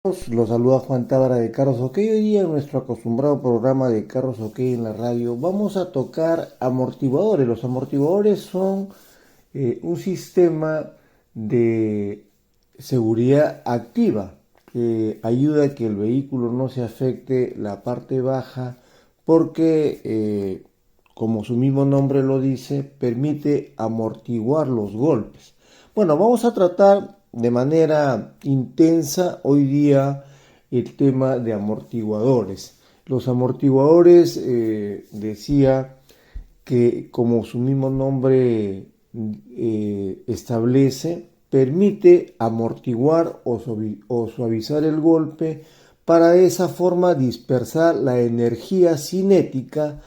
Los saluda Juan Tábara de Carros OK. Hoy día en nuestro acostumbrado programa de Carros OK en la radio vamos a tocar amortiguadores. Los amortiguadores son un sistema de seguridad activa que ayuda a que el vehículo no se afecte la parte baja porque, como su mismo nombre lo dice, permite amortiguar los golpes. Bueno, vamos a tratar de manera intensa hoy día el tema de amortiguadores. Los amortiguadores, decía que como su mismo nombre establece, permite amortiguar o suavizar el golpe para de esa forma dispersar la energía cinética,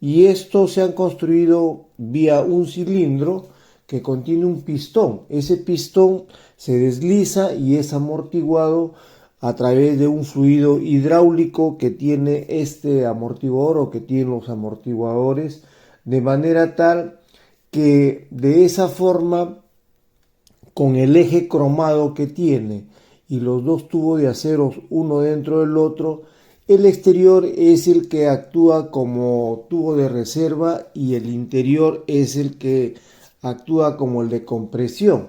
y estos se han construido vía un cilindro que contiene un pistón. Ese pistón se desliza y es amortiguado a través de un fluido hidráulico que tiene este amortiguador o que tienen los amortiguadores, de manera tal que de esa forma, con el eje cromado que tiene y los dos tubos de acero uno dentro del otro, el exterior es el que actúa como tubo de reserva y el interior es el que actúa como el de compresión.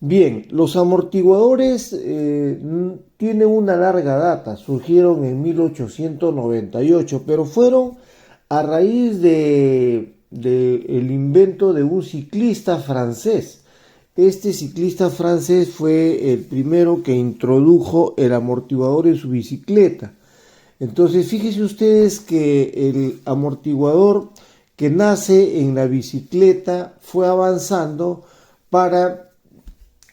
Bien, los amortiguadores tienen una larga data, surgieron en 1898, pero fueron a raíz de el invento de un ciclista francés. Este ciclista francés fue el primero que introdujo el amortiguador en su bicicleta. Entonces, fíjense ustedes que el amortiguador que nace en la bicicleta fue avanzando para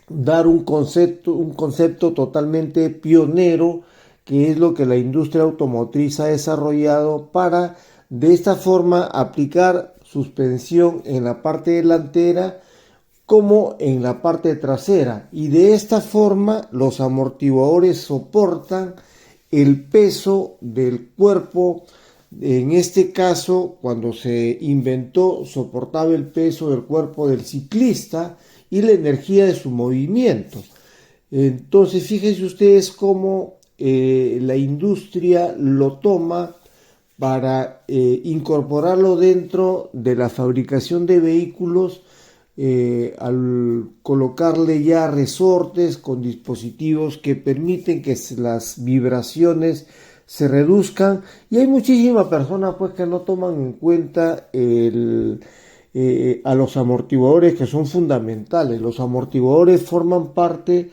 dar un concepto totalmente pionero, que es lo que la industria automotriz ha desarrollado para de esta forma aplicar suspensión en la parte delantera como en la parte trasera, y de esta forma los amortiguadores soportan el peso del cuerpo. En este caso, cuando se inventó, soportaba el peso del cuerpo del ciclista y la energía de su movimiento. Entonces, fíjense ustedes cómo la industria lo toma para incorporarlo dentro de la fabricación de vehículos, al colocarle ya resortes con dispositivos que permiten que las vibraciones se reduzcan, y hay muchísimas personas pues que no toman en cuenta a los amortiguadores, que son fundamentales. Los amortiguadores forman parte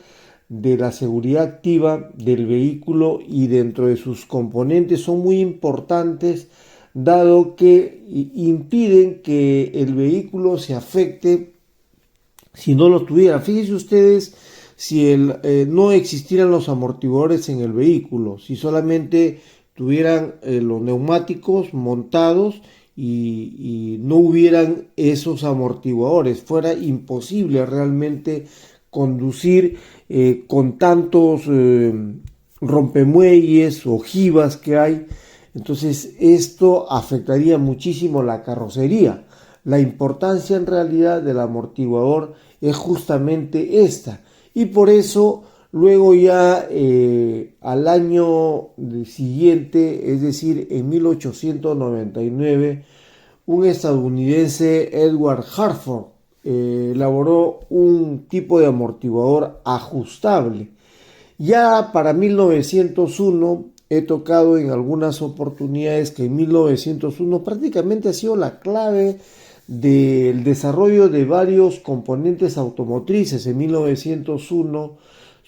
de la seguridad activa del vehículo y dentro de sus componentes son muy importantes, dado que impiden que el vehículo se afecte si no lo tuviera. Fíjense ustedes, si no existieran los amortiguadores en el vehículo, si solamente tuvieran los neumáticos montados y no hubieran esos amortiguadores, fuera imposible realmente conducir con tantos rompemuelles, ojivas que hay. Entonces esto afectaría muchísimo la carrocería. La importancia en realidad del amortiguador es justamente esta, y por eso luego ya al año siguiente, es decir, en 1899, un estadounidense, Edward Hartford, elaboró un tipo de amortiguador ajustable. Ya para 1901 he tocado en algunas oportunidades que en 1901 prácticamente ha sido la clave del desarrollo de varios componentes automotrices. En 1901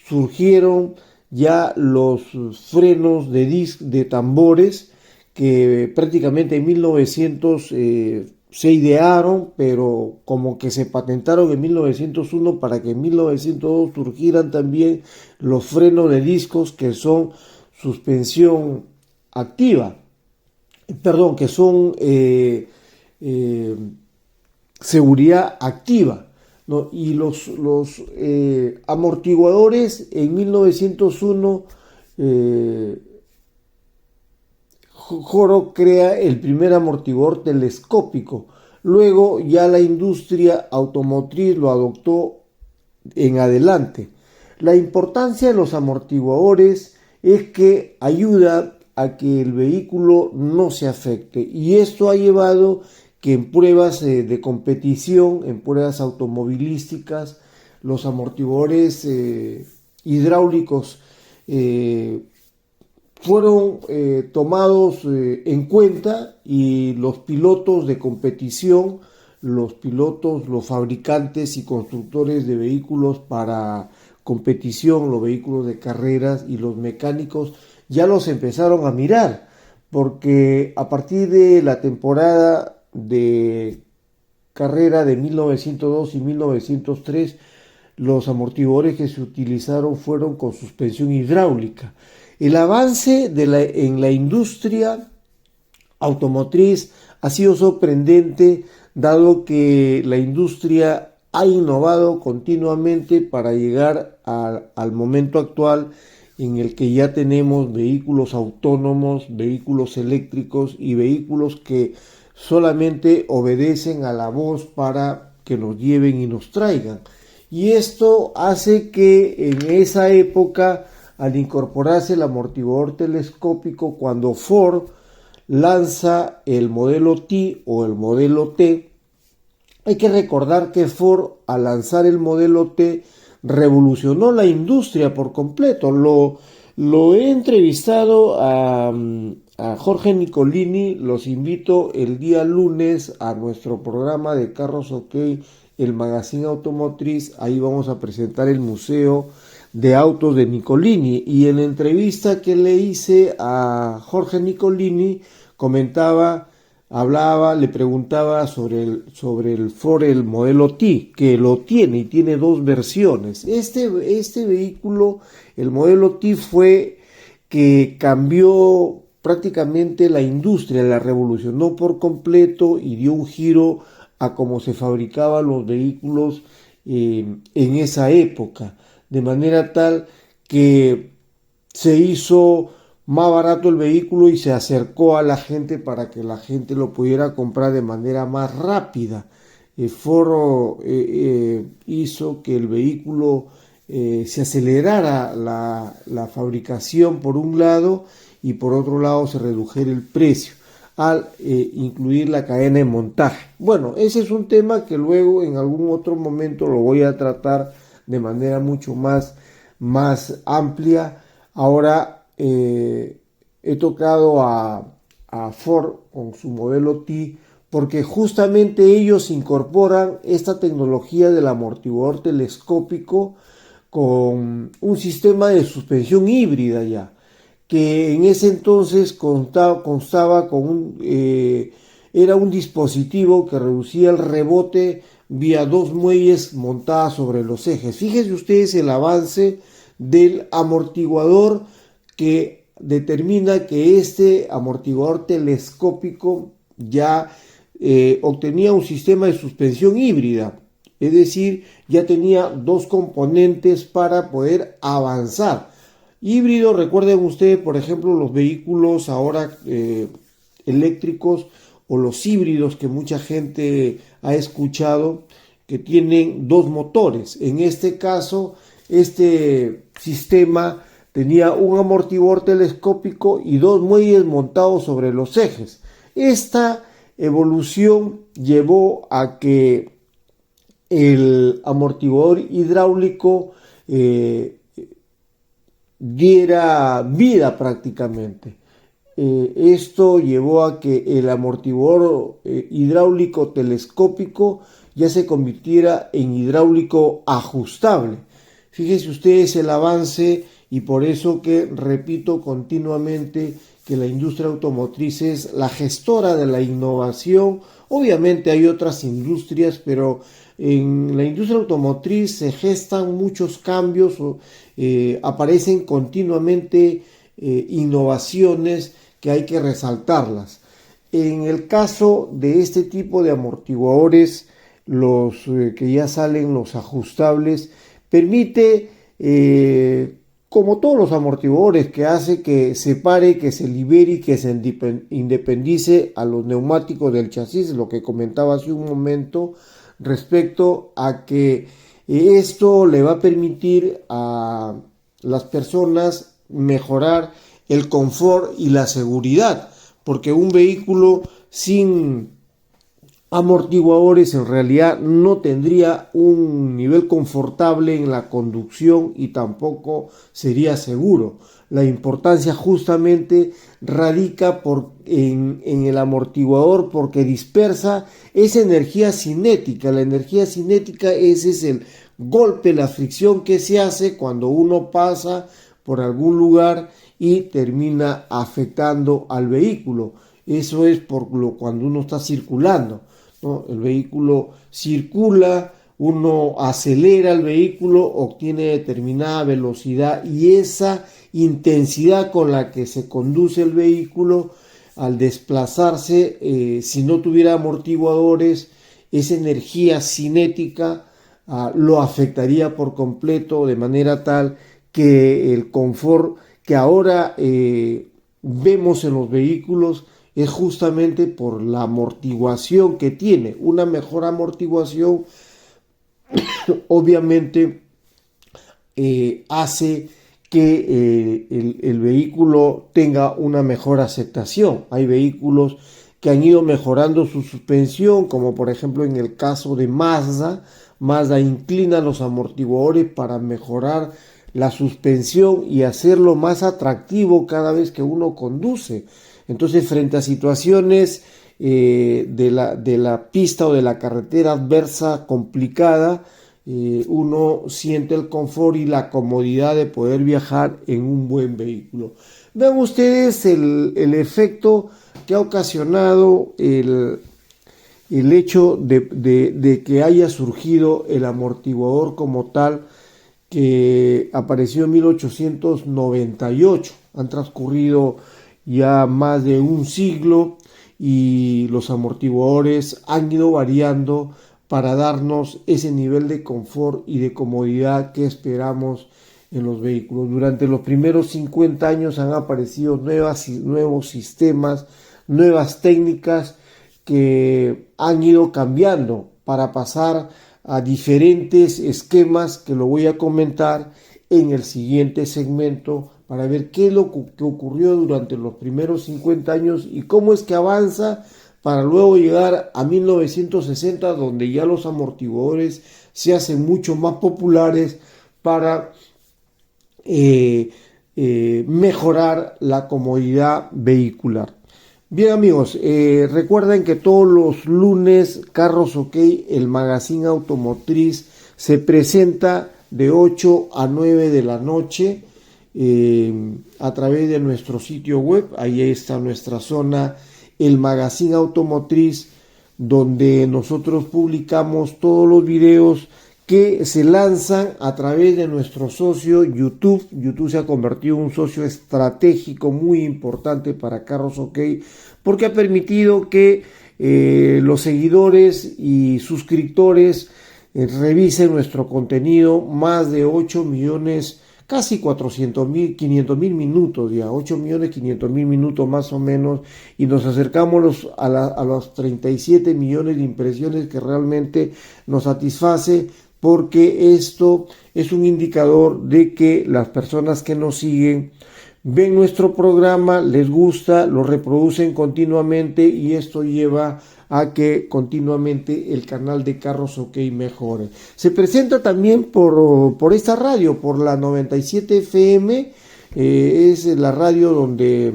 surgieron ya los frenos de tambores, que prácticamente en 1900 se idearon, pero como que se patentaron en 1901 para que en 1902 surgieran también los frenos de discos, que son suspensión activa, perdón, que son seguridad activa, ¿no? Y los amortiguadores en 1901, Joro crea el primer amortiguador telescópico. Luego ya la industria automotriz lo adoptó en adelante. La importancia de los amortiguadores es que ayuda a que el vehículo no se afecte, y esto ha llevado que en pruebas de competición, en pruebas automovilísticas, los amortiguadores hidráulicos fueron tomados en cuenta, y los pilotos de competición, los fabricantes y constructores de vehículos para competición, los vehículos de carreras y los mecánicos ya los empezaron a mirar, porque a partir de la temporada de carrera de 1902 y 1903, los amortiguadores que se utilizaron fueron con suspensión hidráulica. El avance en la industria automotriz ha sido sorprendente, dado que la industria ha innovado continuamente para llegar al momento actual en el que ya tenemos vehículos autónomos, vehículos eléctricos y vehículos que solamente obedecen a la voz para que nos lleven y nos traigan. Y esto hace que en esa época, al incorporarse el amortiguador telescópico, cuando Ford lanza el modelo T o el modelo T, hay que recordar que Ford, al lanzar el modelo T, revolucionó la industria por completo. Lo he entrevistado a Jorge Nicolini. Los invito el día lunes a nuestro programa de Carros OK, el magazine automotriz. Ahí vamos a presentar el museo de autos de Nicolini, y en la entrevista que le hice a Jorge Nicolini le preguntaba sobre el Ford, el modelo T, que lo tiene, y tiene dos versiones. Este vehículo, el modelo T, fue que cambió prácticamente la industria, la revolucionó por completo y dio un giro a cómo se fabricaban los vehículos en esa época, de manera tal que se hizo más barato el vehículo y se acercó a la gente para que la gente lo pudiera comprar de manera más rápida. Ford hizo que el vehículo se acelerara la fabricación por un lado, y por otro lado se redujera el precio al incluir la cadena de montaje. Bueno, ese es un tema que luego en algún otro momento lo voy a tratar de manera mucho más amplia. Ahora he tocado a Ford con su modelo T, porque justamente ellos incorporan esta tecnología del amortiguador telescópico con un sistema de suspensión híbrida ya, que en ese entonces constaba con era un dispositivo que reducía el rebote vía dos muelles montadas sobre los ejes. Fíjense ustedes el avance del amortiguador, que determina que este amortiguador telescópico ya obtenía un sistema de suspensión híbrida, es decir, ya tenía dos componentes para poder avanzar. Híbrido, recuerden ustedes, por ejemplo, los vehículos ahora eléctricos, o los híbridos que mucha gente ha escuchado, que tienen dos motores. En este caso, este sistema tenía un amortiguador telescópico y dos muelles montados sobre los ejes. Esta evolución llevó a que el amortiguador hidráulico diera vida prácticamente. Esto llevó a que el amortiguador hidráulico telescópico ya se convirtiera en hidráulico ajustable. Fíjense ustedes el avance, y por eso que repito continuamente que la industria automotriz es la gestora de la innovación. Obviamente hay otras industrias, pero en la industria automotriz se gestan muchos cambios, aparecen continuamente innovaciones que hay que resaltarlas. En el caso de este tipo de amortiguadores, los que ya salen, los ajustables, permite, como todos los amortiguadores, que hace que se pare, que se libere y que se independice a los neumáticos del chasis, lo que comentaba hace un momento respecto a que Esto le va a permitir a las personas mejorar el confort y la seguridad, porque un vehículo sin amortiguadores en realidad no tendría un nivel confortable en la conducción y tampoco sería seguro. La importancia justamente radica en el amortiguador, porque dispersa esa energía cinética. La energía cinética, ese es el golpe, la fricción que se hace cuando uno pasa por algún lugar y termina afectando al vehículo. Eso es cuando uno está circulando, ¿no? El vehículo circula, uno acelera el vehículo, obtiene determinada velocidad, y esa intensidad con la que se conduce el vehículo al desplazarse, si no tuviera amortiguadores, esa energía cinética lo afectaría por completo, de manera tal que el confort que ahora vemos en los vehículos es justamente por la amortiguación que tiene. Una mejor amortiguación obviamente hace que el vehículo tenga una mejor aceptación. Hay vehículos que han ido mejorando su suspensión, como por ejemplo en el caso de Mazda. Mazda inclina los amortiguadores para mejorar la suspensión y hacerlo más atractivo cada vez que uno conduce. Entonces, frente a situaciones de la pista o de la carretera adversa complicada, uno siente el confort y la comodidad de poder viajar en un buen vehículo. Vean ustedes el efecto que ha ocasionado el hecho de que haya surgido el amortiguador como tal, que apareció en 1898. Han transcurrido ya más de un siglo y los amortiguadores han ido variando para darnos ese nivel de confort y de comodidad que esperamos en los vehículos. Durante los primeros 50 años han aparecido nuevos sistemas, nuevas técnicas que han ido cambiando para pasar a diferentes esquemas, que lo voy a comentar en el siguiente segmento, para ver qué es lo que ocurrió durante los primeros 50 años y cómo es que avanza para luego llegar a 1960, donde ya los amortiguadores se hacen mucho más populares para mejorar la comodidad vehicular. Bien amigos, recuerden que todos los lunes Carros OK, el magazine automotriz, se presenta de 8 a 9 de la noche a través de nuestro sitio web. Ahí está nuestra zona, el magazine automotriz, donde nosotros publicamos todos los videos que se lanzan a través de nuestro socio YouTube. YouTube se ha convertido en un socio estratégico muy importante para Carros OK, porque ha permitido que los seguidores y suscriptores revisen nuestro contenido. Más de 8 millones, casi 400.000, 500.000 minutos ya, 8.500.000 minutos más o menos, y nos acercamos a los 37 millones de impresiones, que realmente nos satisface, porque esto es un indicador de que las personas que nos siguen ven nuestro programa, les gusta, lo reproducen continuamente, y esto lleva a que continuamente el canal de Carros OK mejore. Se presenta también por esta radio, por la 97 FM, es la radio donde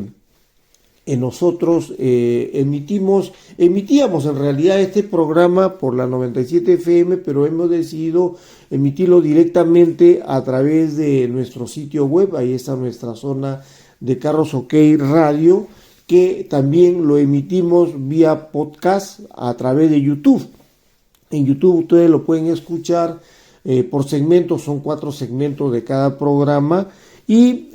nosotros emitíamos en realidad este programa por la 97 FM, pero hemos decidido emitirlo directamente a través de nuestro sitio web. Ahí está nuestra zona de Carros OK Radio, que también lo emitimos vía podcast a través de YouTube. En YouTube ustedes lo pueden escuchar por segmentos, son 4 segmentos de cada programa, y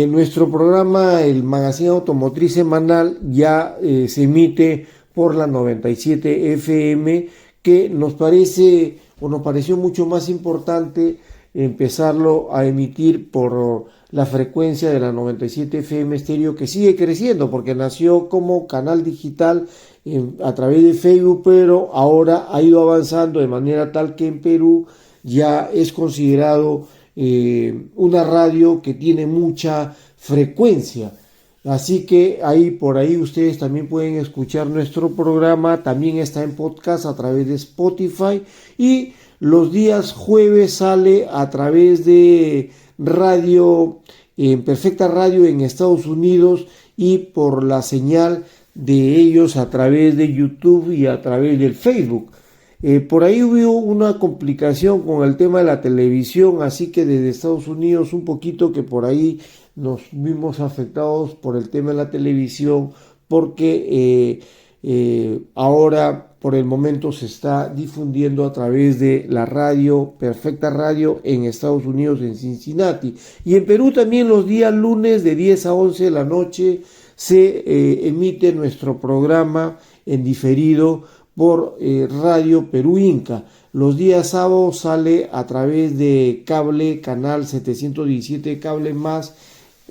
nuestro programa, el magazine automotriz semanal, ya se emite por la 97 FM, que nos pareció mucho más importante empezarlo a emitir por la frecuencia de la 97 FM estéreo, que sigue creciendo porque nació como canal digital a través de Facebook, pero ahora ha ido avanzando de manera tal que en Perú ya es considerado una radio que tiene mucha frecuencia. Así que ahí por ahí ustedes también pueden escuchar nuestro programa, también está en podcast a través de Spotify, y los días jueves sale a través de radio, en Perfecta Radio en Estados Unidos, y por la señal de ellos a través de YouTube y a través del Facebook. Por ahí hubo una complicación con el tema de la televisión, así que desde Estados Unidos un poquito que por ahí nos vimos afectados por el tema de la televisión, porque ahora por el momento se está difundiendo a través de la radio Perfecta Radio en Estados Unidos, en Cincinnati, y en Perú también los días lunes de 10 a 11 de la noche se emite nuestro programa en diferido por Radio Perú Inca. Los días sábados sale a través de cable, canal 717 Cable Más,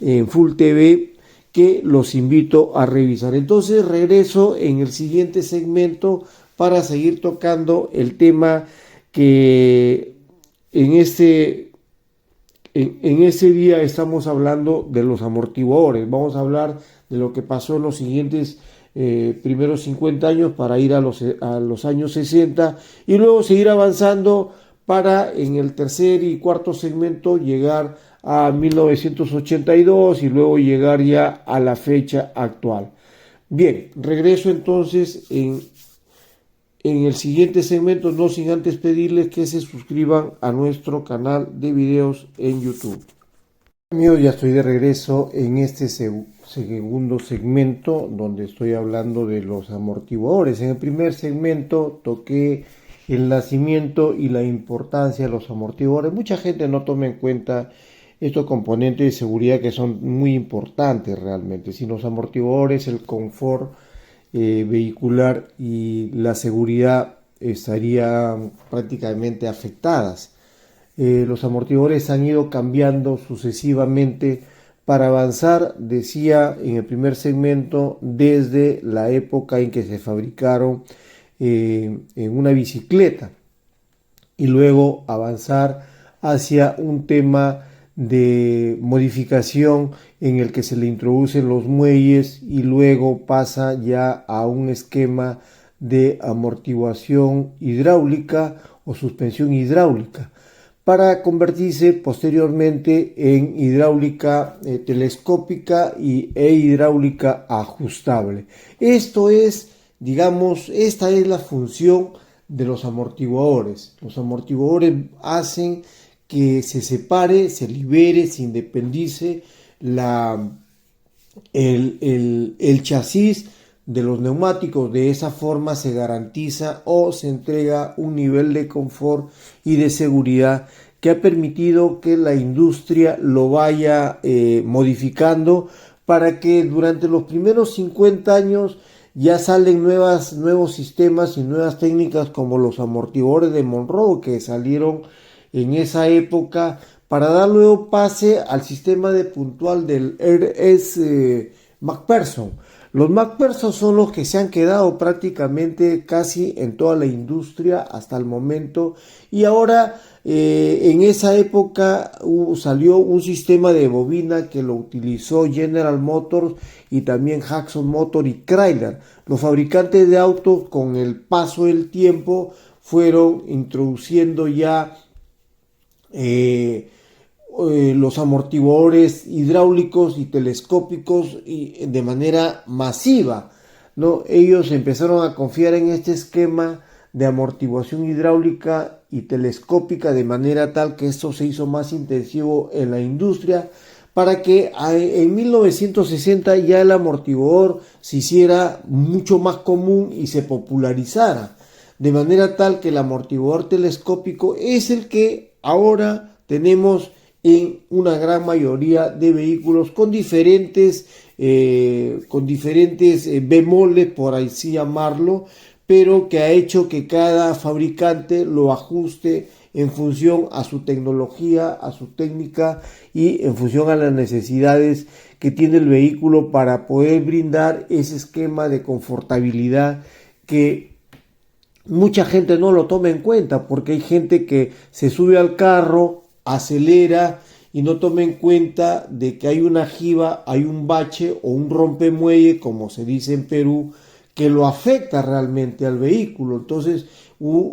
en Full TV, que los invito a revisar. Entonces regreso en el siguiente segmento para seguir tocando el tema que en este día estamos hablando de los amortiguadores. Vamos a hablar de lo que pasó en los siguientes primeros 50 años para ir a los años 60, y luego seguir avanzando para en el tercer y cuarto segmento llegar a 1982 y luego llegar ya a la fecha actual. Bien, regreso entonces en el siguiente segmento, no sin antes pedirles que se suscriban a nuestro canal de videos en YouTube. Amigos, ya estoy de regreso en este segundo segmento donde estoy hablando de los amortiguadores. En el primer segmento toqué el nacimiento y la importancia de los amortiguadores. Mucha gente no toma en cuenta estos componentes de seguridad que son muy importantes realmente. Sin los amortiguadores, el confort vehicular y la seguridad estarían prácticamente afectadas. Los amortiguadores han ido cambiando sucesivamente para avanzar, decía en el primer segmento, desde la época en que se fabricaron en una bicicleta, y luego avanzar hacia un tema de modificación en el que se le introducen los muelles, y luego pasa ya a un esquema de amortiguación hidráulica o suspensión hidráulica, para convertirse posteriormente en hidráulica telescópica e hidráulica ajustable. Esto es, digamos, esta es la función de los amortiguadores. Los amortiguadores hacen que se separe, se libere, se independice el chasis de los neumáticos. De esa forma se garantiza o se entrega un nivel de confort y de seguridad que ha permitido que la industria lo vaya modificando, para que durante los primeros 50 años ya salen nuevos sistemas y nuevas técnicas, como los amortiguadores de Monroe, que salieron en esa época, para dar luego pase al sistema de puntual del RS McPherson. Los McPherson son los que se han quedado prácticamente casi en toda la industria hasta el momento, y ahora en esa época salió un sistema de bobina que lo utilizó General Motors y también Jackson Motor y Chrysler. Los fabricantes de autos, con el paso del tiempo, fueron introduciendo ya los amortiguadores hidráulicos y telescópicos de manera masiva, ¿no? Ellos empezaron a confiar en este esquema de amortiguación hidráulica y telescópica, de manera tal que esto se hizo más intensivo en la industria, para que en 1960 ya el amortiguador se hiciera mucho más común y se popularizara, de manera tal que el amortiguador telescópico es el que ahora tenemos en una gran mayoría de vehículos, con diferentes bemoles, por así llamarlo, pero que ha hecho que cada fabricante lo ajuste en función a su tecnología, a su técnica y en función a las necesidades que tiene el vehículo para poder brindar ese esquema de confortabilidad que mucha gente no lo toma en cuenta, porque hay gente que se sube al carro, acelera y no toma en cuenta de que hay una jiba, hay un bache o un rompemuelle, como se dice en Perú, que lo afecta realmente al vehículo. Entonces,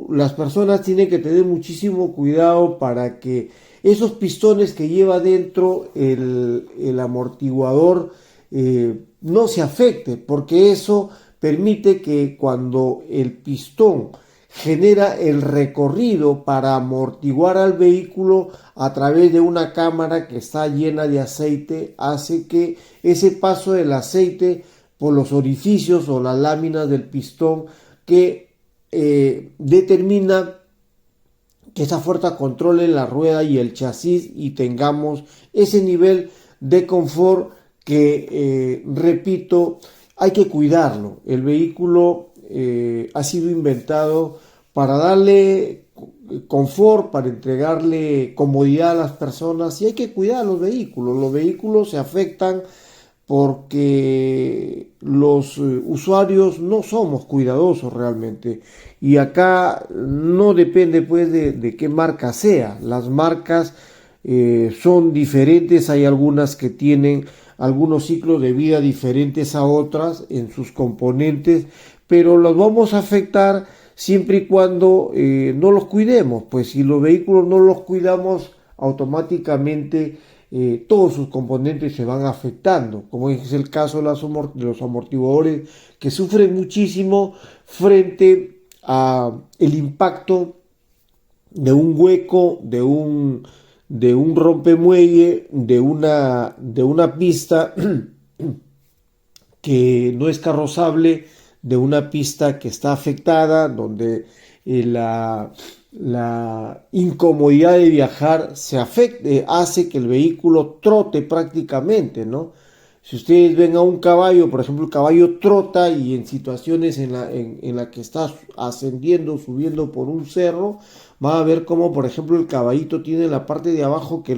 las personas tienen que tener muchísimo cuidado para que esos pistones que lleva dentro el amortiguador no se afecte, porque eso permite que cuando el pistón genera el recorrido para amortiguar al vehículo a través de una cámara que está llena de aceite, hace que ese paso del aceite por los orificios o las láminas del pistón que determina que esa fuerza controle la rueda y el chasis y tengamos ese nivel de confort que, repito, hay que cuidarlo. El vehículo ha sido inventado para darle confort, para entregarle comodidad a las personas y hay que cuidar los vehículos. Los vehículos se afectan porque los usuarios no somos cuidadosos realmente. Y acá no depende pues de qué marca sea. Las marcas son diferentes, hay algunas que tienen algunos ciclos de vida diferentes a otras en sus componentes, pero los vamos a afectar siempre y cuando no los cuidemos. Pues si los vehículos no los cuidamos, automáticamente todos sus componentes se van afectando, como es el caso de los amortiguadores, que sufren muchísimo frente a el impacto de un hueco, de un rompemuelle, de una pista que no es carrozable, de una pista que está afectada, donde la incomodidad de viajar se afecte, hace que el vehículo trote prácticamente, ¿no? Si ustedes ven a un caballo, por ejemplo, el caballo trota y en situaciones en la que está ascendiendo, subiendo por un cerro, van a ver cómo, por ejemplo, el caballito tiene en la parte de abajo que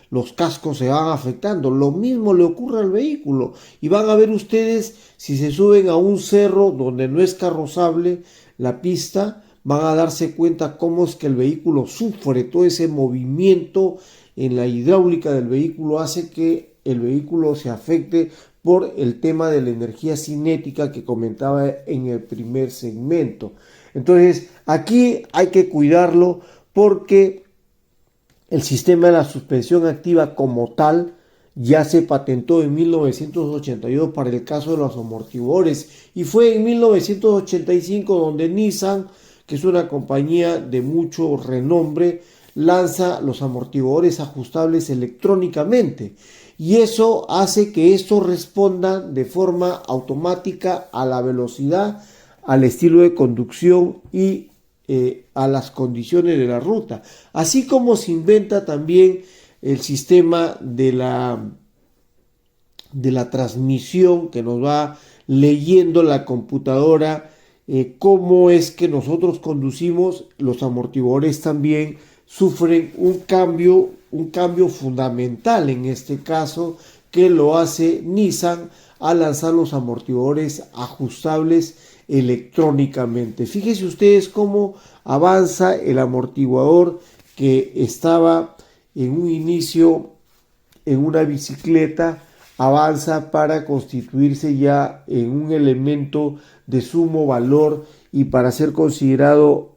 los cascos se van afectando. Lo mismo le ocurre al vehículo. Y van a ver ustedes, si se suben a un cerro donde no es carrozable la pista, van a darse cuenta cómo es que el vehículo sufre todo ese movimiento en la hidráulica del vehículo, hace que el vehículo se afecte por el tema de la energía cinética que comentaba en el primer segmento. Entonces, aquí hay que cuidarlo porque el sistema de la suspensión activa como tal ya se patentó en 1982 para el caso de los amortiguadores y fue en 1985 donde Nissan, que es una compañía de mucho renombre, lanza los amortiguadores ajustables electrónicamente. Y eso hace que estos respondan de forma automática a la velocidad, al estilo de conducción y a las condiciones de la ruta. Así como se inventa también el sistema de la transmisión que nos va leyendo la computadora cómo es que nosotros conducimos. Los amortiguadores también sufren un cambio fundamental en este caso, que lo hace Nissan al lanzar los amortiguadores ajustables electrónicamente. Fíjense ustedes cómo avanza el amortiguador que estaba en un inicio en una bicicleta, avanza para constituirse ya en un elemento de sumo valor y para ser considerado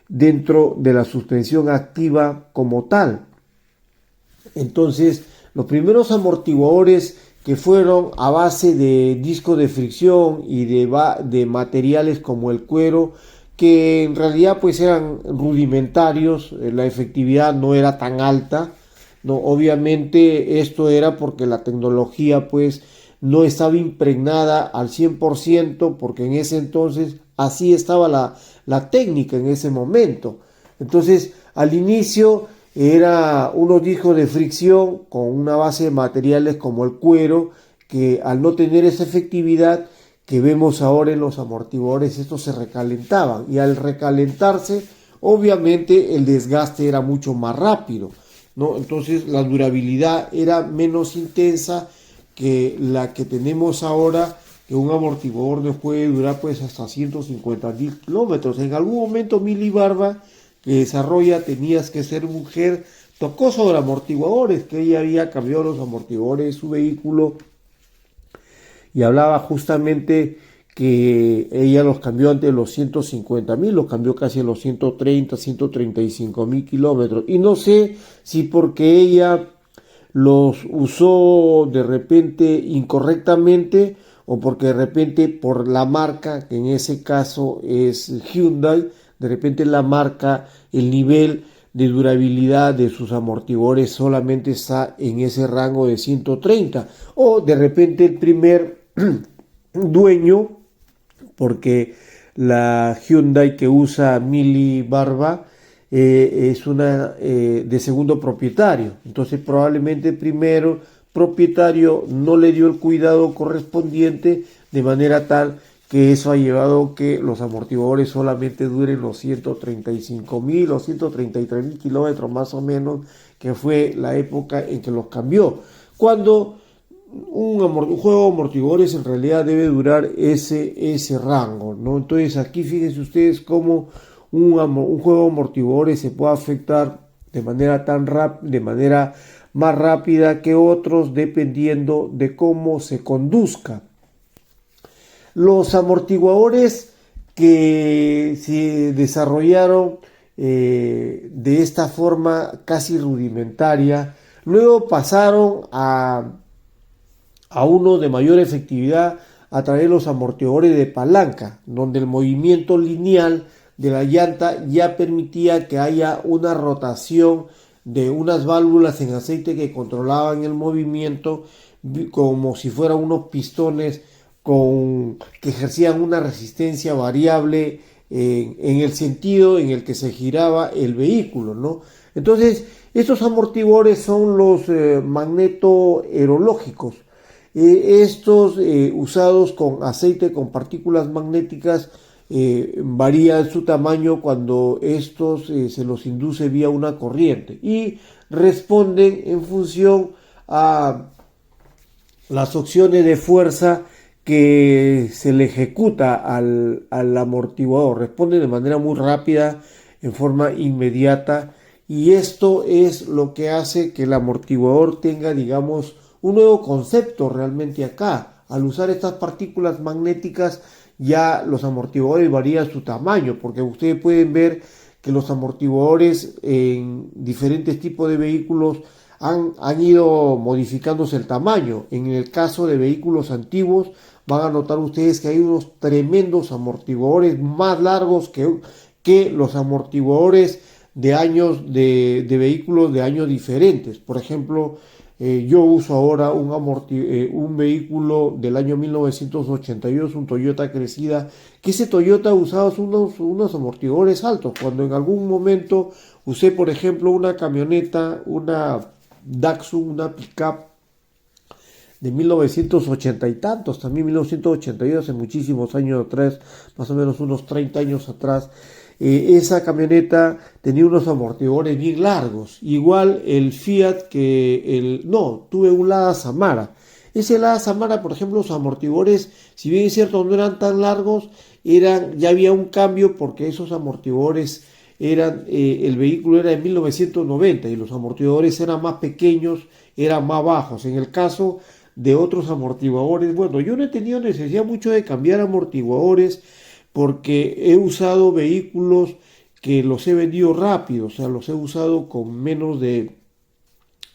dentro de la suspensión activa como tal. Entonces, los primeros amortiguadores que fueron a base de disco de fricción y de materiales como el cuero, que en realidad pues eran rudimentarios, la efectividad no era tan alta, no, obviamente esto era porque la tecnología pues no estaba impregnada al 100%, porque en ese entonces así estaba la técnica en ese momento. Entonces, al inicio era unos discos de fricción con una base de materiales como el cuero, que al no tener esa efectividad que vemos ahora en los amortiguadores, estos se recalentaban y al recalentarse obviamente el desgaste era mucho más rápido, ¿no? Entonces la durabilidad era menos intensa que la que tenemos ahora, que un amortiguador nos puede durar pues hasta 150.000 kilómetros. En algún momento Mili Barba, que desarrolla Tenías que ser mujer, tocó sobre amortiguadores, que ella había cambiado los amortiguadores de su vehículo y hablaba justamente que ella los cambió antes de los 150.000, los cambió casi a los 135.000 kilómetros. Y no sé si porque ella los usó de repente incorrectamente o porque de repente por la marca, que en ese caso es Hyundai, de repente la marca, el nivel de durabilidad de sus amortiguadores solamente está en ese rango de 130, o de repente el primer dueño, porque la Hyundai que usa Mili Barba es una de segundo propietario, entonces probablemente el primero propietario no le dio el cuidado correspondiente, de manera tal que eso ha llevado que los amortiguadores solamente duren los 135.000 o 133.000 kilómetros más o menos, que fue la época en que los cambió, cuando un juego de amortiguadores en realidad debe durar ese rango, ¿no? Entonces aquí fíjense ustedes cómo un juego de amortiguadores se puede afectar de manera de manera más rápida que otros, dependiendo de cómo se conduzca. Los amortiguadores que se desarrollaron de esta forma casi rudimentaria, luego pasaron a uno de mayor efectividad a través de los amortiguadores de palanca, donde el movimiento lineal de la llanta ya permitía que haya una rotación de unas válvulas en aceite que controlaban el movimiento, como si fueran unos pistones que ejercían una resistencia variable en el sentido en el que se giraba el vehículo, ¿no? Entonces, estos amortiguadores son los magneto-aerológicos. Estos usados con aceite con partículas magnéticas varían su tamaño cuando estos se los induce vía una corriente y responden en función a las opciones de fuerza que se le ejecuta al amortiguador. Responde de manera muy rápida, en forma inmediata, y esto es lo que hace que el amortiguador tenga, digamos, un nuevo concepto realmente acá. Al usar estas partículas magnéticas, ya los amortiguadores varían su tamaño, porque ustedes pueden ver que los amortiguadores en diferentes tipos de vehículos han ido modificándose el tamaño. En el caso de vehículos antiguos, van a notar ustedes que hay unos tremendos amortiguadores más largos que los amortiguadores de años de vehículos de años diferentes. Por ejemplo, yo uso ahora un vehículo del año 1982, un Toyota Cressida, que ese Toyota usaba unos amortiguadores altos. Cuando en algún momento usé, por ejemplo, una camioneta, una Datsun, una pickup de 1980 y tantos, también 1982, hace muchísimos años atrás, más o menos unos 30 años atrás, esa camioneta tenía unos amortiguadores bien largos, igual el Fiat tuve un Lada Samara. Ese Lada Samara, por ejemplo, los amortiguadores, si bien es cierto no eran tan largos, ya había un cambio porque esos amortiguadores el vehículo era de 1990 y los amortiguadores eran más pequeños, eran más bajos. En el caso de otros amortiguadores, bueno, yo no he tenido necesidad mucho de cambiar amortiguadores porque he usado vehículos que los he vendido rápido, o sea, los he usado con menos de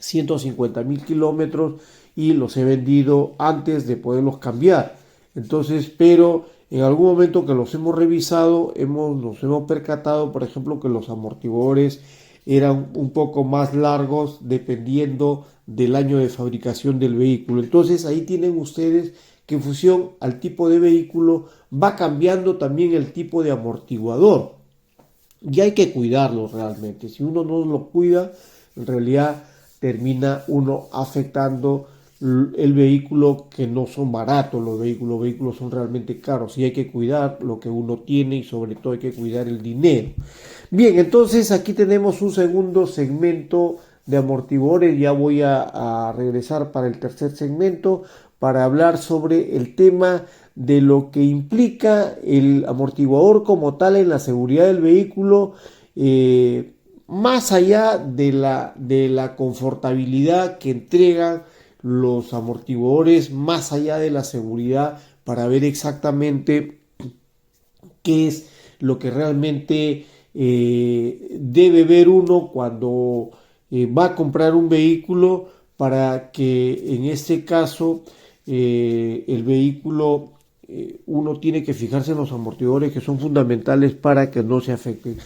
150.000 kilómetros y los he vendido antes de poderlos cambiar. Entonces, pero en algún momento que los hemos revisado, nos hemos percatado, por ejemplo, que los amortiguadores eran un poco más largos dependiendo del año de fabricación del vehículo. Entonces ahí tienen ustedes que en función al tipo de vehículo va cambiando también el tipo de amortiguador. Y hay que cuidarlo realmente. Si uno no lo cuida, en realidad termina uno afectando el vehículo, que no son baratos los vehículos son realmente caros y hay que cuidar lo que uno tiene y sobre todo hay que cuidar el dinero. Bien, entonces aquí tenemos un segundo segmento de amortiguadores. Ya voy a regresar para el tercer segmento para hablar sobre el tema de lo que implica el amortiguador como tal en la seguridad del vehículo, más allá de la confortabilidad que entregan los amortiguadores, más allá de la seguridad, para ver exactamente qué es lo que realmente debe ver uno cuando va a comprar un vehículo, para que en este caso el vehículo, uno tiene que fijarse en los amortiguadores, que son fundamentales para que no se afecten.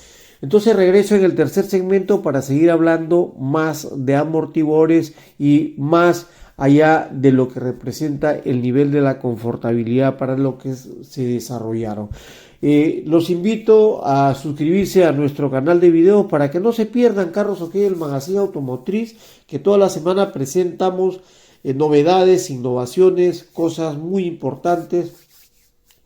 Entonces regreso en el tercer segmento para seguir hablando más de amortiguadores y más allá de lo que representa el nivel de la confortabilidad para lo que se desarrollaron. Los invito a suscribirse a nuestro canal de video para que no se pierdan Carros OK, el magazine automotriz, que toda la semana presentamos novedades, innovaciones, cosas muy importantes,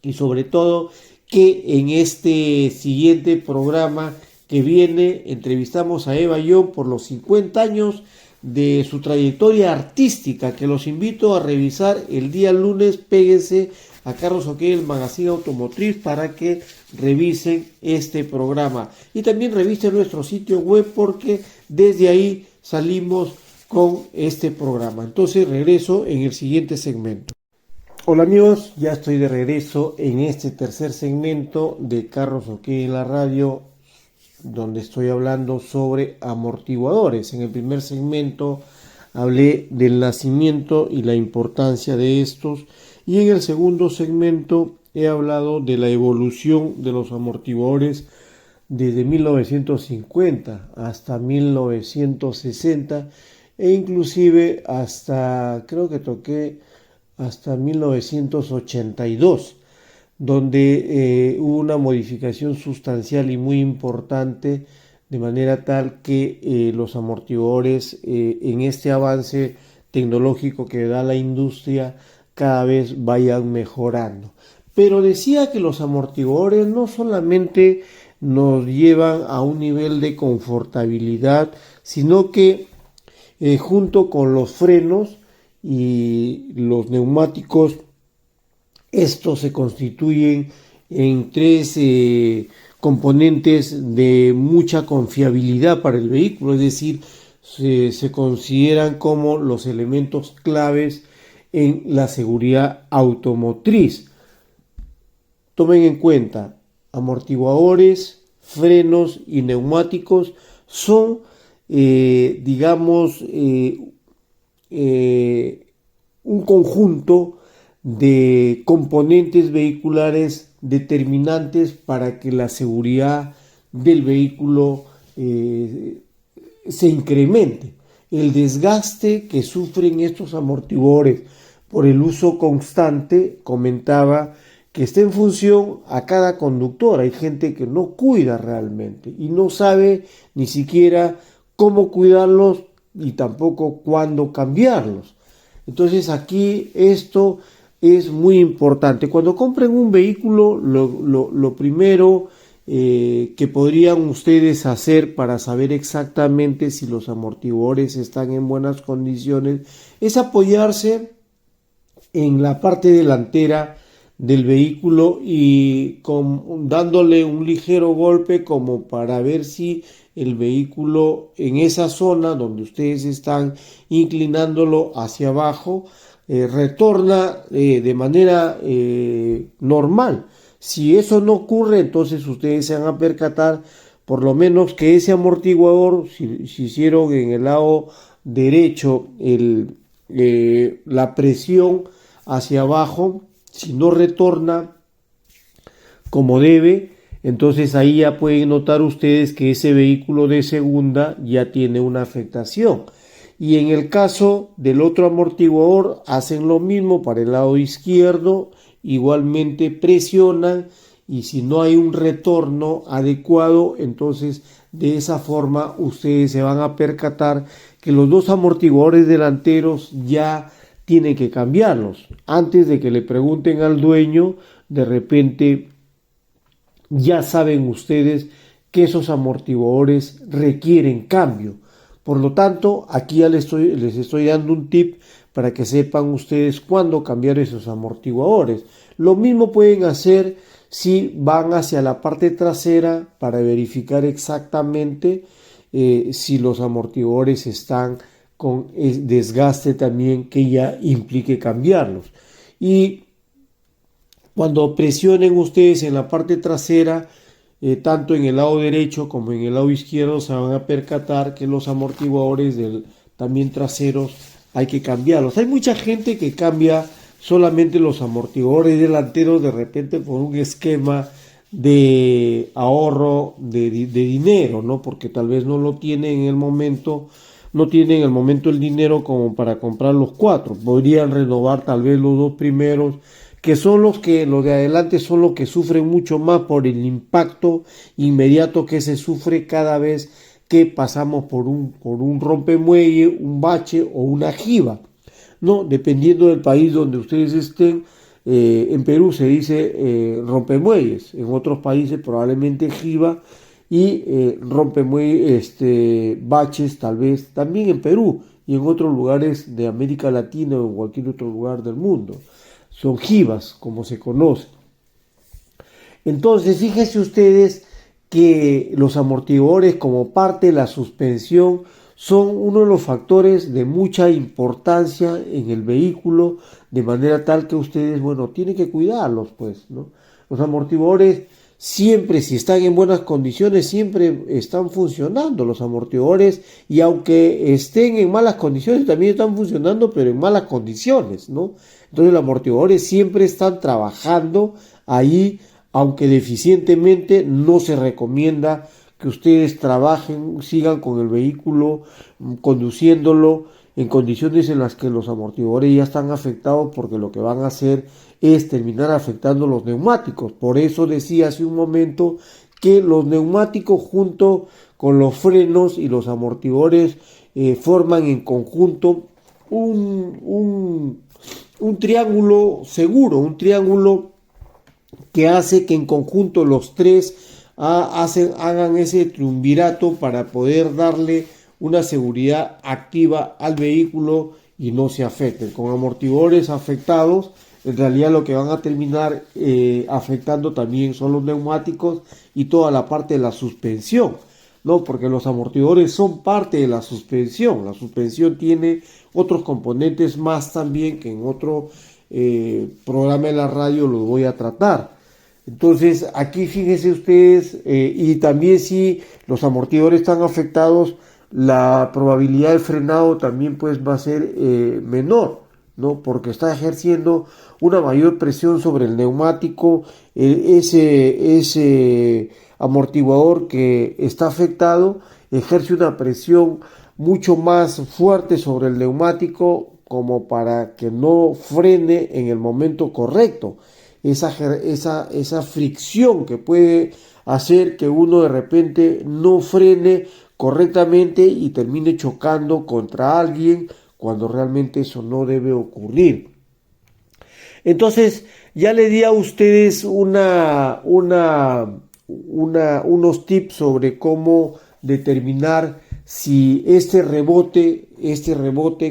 y sobre todo que en este siguiente programa que viene entrevistamos a Eva Young por los 50 años de su trayectoria artística, que los invito a revisar el día lunes. Péguense a Carros OK, el magazine automotriz, para que revisen este programa y también revisen nuestro sitio web, porque desde ahí salimos con este programa. Entonces regreso en el siguiente segmento. Hola amigos, ya estoy de regreso en este tercer segmento de Carros OK en la radio, donde estoy hablando sobre amortiguadores. En el primer segmento hablé del nacimiento y la importancia de estos, y en el segundo segmento he hablado de la evolución de los amortiguadores desde 1950 hasta 1960 e inclusive hasta, creo que toqué hasta 1982, donde hubo una modificación sustancial y muy importante, de manera tal que los amortiguadores, en este avance tecnológico que da la industria, cada vez vayan mejorando. Pero decía que los amortiguadores no solamente nos llevan a un nivel de confortabilidad, sino que junto con los frenos y los neumáticos, estos se constituyen en tres componentes de mucha confiabilidad para el vehículo, es decir, se consideran como los elementos claves en la seguridad automotriz. Tomen en cuenta, amortiguadores, frenos y neumáticos son, un conjunto de componentes vehiculares determinantes para que la seguridad del vehículo se incremente. El desgaste que sufren estos amortiguadores por el uso constante, comentaba, que está en función a cada conductor. Hay gente que no cuida realmente y no sabe ni siquiera cómo cuidarlos y tampoco cuándo cambiarlos. Entonces aquí esto es muy importante. Cuando compren un vehículo, lo primero que podrían ustedes hacer para saber exactamente si los amortiguadores están en buenas condiciones es apoyarse en la parte delantera del vehículo y dándole un ligero golpe, como para ver si el vehículo en esa zona donde ustedes están inclinándolo hacia abajo retorna de manera normal. Si eso no ocurre, entonces ustedes se van a percatar por lo menos que ese amortiguador, si hicieron en el lado derecho la presión hacia abajo, si no retorna como debe, entonces ahí ya pueden notar ustedes que ese vehículo de segunda ya tiene una afectación. Y en el caso del otro amortiguador hacen lo mismo para el lado izquierdo, igualmente presionan, y si no hay un retorno adecuado, entonces de esa forma ustedes se van a percatar que los dos amortiguadores delanteros ya tienen que cambiarlos. Antes de que le pregunten al dueño, de repente ya saben ustedes que esos amortiguadores requieren cambio. Por lo tanto, aquí ya les estoy dando un tip para que sepan ustedes cuándo cambiar esos amortiguadores. Lo mismo pueden hacer si van hacia la parte trasera para verificar exactamente si los amortiguadores están con desgaste también que ya implique cambiarlos. Y cuando presionen ustedes en la parte trasera, tanto en el lado derecho como en el lado izquierdo, se van a percatar que los amortiguadores también traseros hay que cambiarlos. Hay mucha gente que cambia solamente los amortiguadores delanteros de repente por un esquema de ahorro de dinero, ¿no? Porque tal vez no lo tienen en el momento, no tienen en el momento el dinero como para comprar los 4. Podrían renovar tal vez los 2 primeros, que son los de adelante son los que sufren mucho más por el impacto inmediato que se sufre cada vez que pasamos por un rompemuelle, un bache o una jiba, ¿no? Dependiendo del país donde ustedes estén, en Perú se dice rompemuelles, en otros países probablemente jiba y rompemuelles, baches tal vez también en Perú y en otros lugares de América Latina o en cualquier otro lugar del mundo. Son jibas, como se conoce. Entonces, fíjense ustedes que los amortiguadores como parte de la suspensión son uno de los factores de mucha importancia en el vehículo, de manera tal que ustedes, bueno, tienen que cuidarlos, pues, ¿no? Los amortiguadores siempre, si están en buenas condiciones, siempre están funcionando los amortiguadores, y aunque estén en malas condiciones, también están funcionando, pero en malas condiciones, ¿no? Entonces los amortiguadores siempre están trabajando ahí, aunque deficientemente. No se recomienda que ustedes trabajen, sigan con el vehículo, conduciéndolo en condiciones en las que los amortiguadores ya están afectados, porque lo que van a hacer es terminar afectando los neumáticos. Por eso decía hace un momento que los neumáticos junto con los frenos y los amortiguadores forman en conjunto un triángulo seguro, un triángulo que hace que en conjunto los tres hagan ese triunvirato para poder darle una seguridad activa al vehículo y no se afecten. Con amortiguadores afectados, en realidad lo que van a terminar afectando también son los neumáticos y toda la parte de la suspensión, ¿no? Porque los amortiguadores son parte de la suspensión. La suspensión tiene otros componentes más también, que en otro programa de la radio los voy a tratar. Entonces aquí fíjense ustedes, y también si los amortiguadores están afectados, la probabilidad de frenado también pues va a ser menor, ¿no? Porque está ejerciendo una mayor presión sobre el neumático. Ese amortiguador que está afectado ejerce una presión mucho más fuerte sobre el neumático, como para que no frene en el momento correcto. Esa fricción que puede hacer que uno de repente no frene correctamente y termine chocando contra alguien, cuando realmente eso no debe ocurrir. Entonces, ya le di a ustedes unos tips sobre cómo determinar si este rebote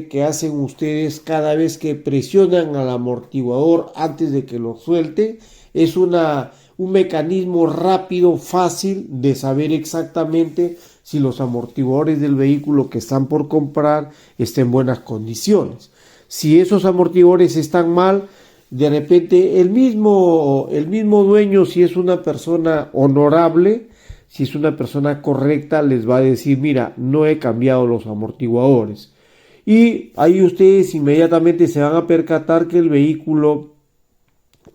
que hacen ustedes cada vez que presionan al amortiguador antes de que lo suelte, es un mecanismo rápido, fácil de saber exactamente si los amortiguadores del vehículo que están por comprar están en buenas condiciones. Si esos amortiguadores están mal, de repente el mismo dueño, si es una persona honorable, si es una persona correcta, les va a decir: mira, no he cambiado los amortiguadores. Y ahí ustedes inmediatamente se van a percatar que el vehículo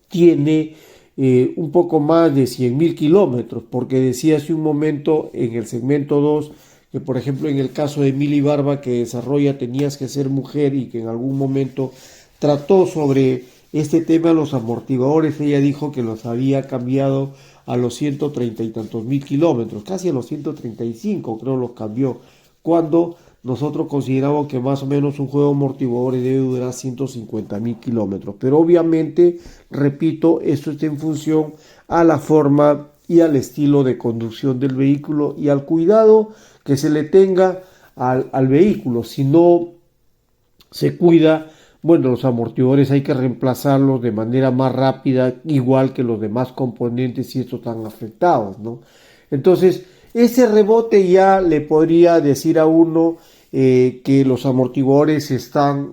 tiene un poco más de 100.000 kilómetros, porque decía hace un momento en el segmento 2 que, por ejemplo, en el caso de Mili Barba, que desarrolla Tenías que ser mujer, y que en algún momento trató sobre este tema de los amortiguadores, ella dijo que los había cambiado a los 130 y tantos mil kilómetros, casi a los 135 creo los cambió, cuando nosotros consideramos que más o menos un juego de amortiguadores debe durar 150.000 kilómetros. Pero obviamente, repito, esto está en función a la forma y al estilo de conducción del vehículo y al cuidado que se le tenga al vehículo. Si no se cuida, bueno, los amortiguadores hay que reemplazarlos de manera más rápida, igual que los demás componentes si estos están afectados, ¿no? Entonces, ese rebote ya le podría decir a uno que los amortiguadores están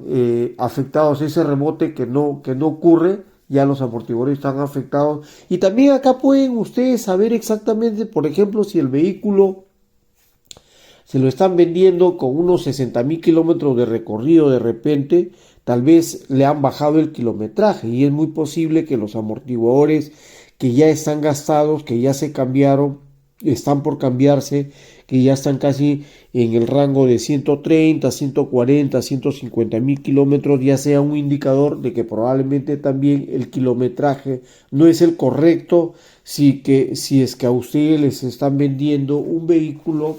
afectados, ese rebote que no ocurre, ya los amortiguadores están afectados. Y también acá pueden ustedes saber exactamente, por ejemplo, si el vehículo se lo están vendiendo con unos 60.000 kilómetros de recorrido, de repente tal vez le han bajado el kilometraje y es muy posible que los amortiguadores que ya están gastados, que ya se cambiaron, están por cambiarse, que ya están casi en el rango de 130, 140, 150.000 kilómetros, ya sea un indicador de que probablemente también el kilometraje no es el correcto, si es que a ustedes les están vendiendo un vehículo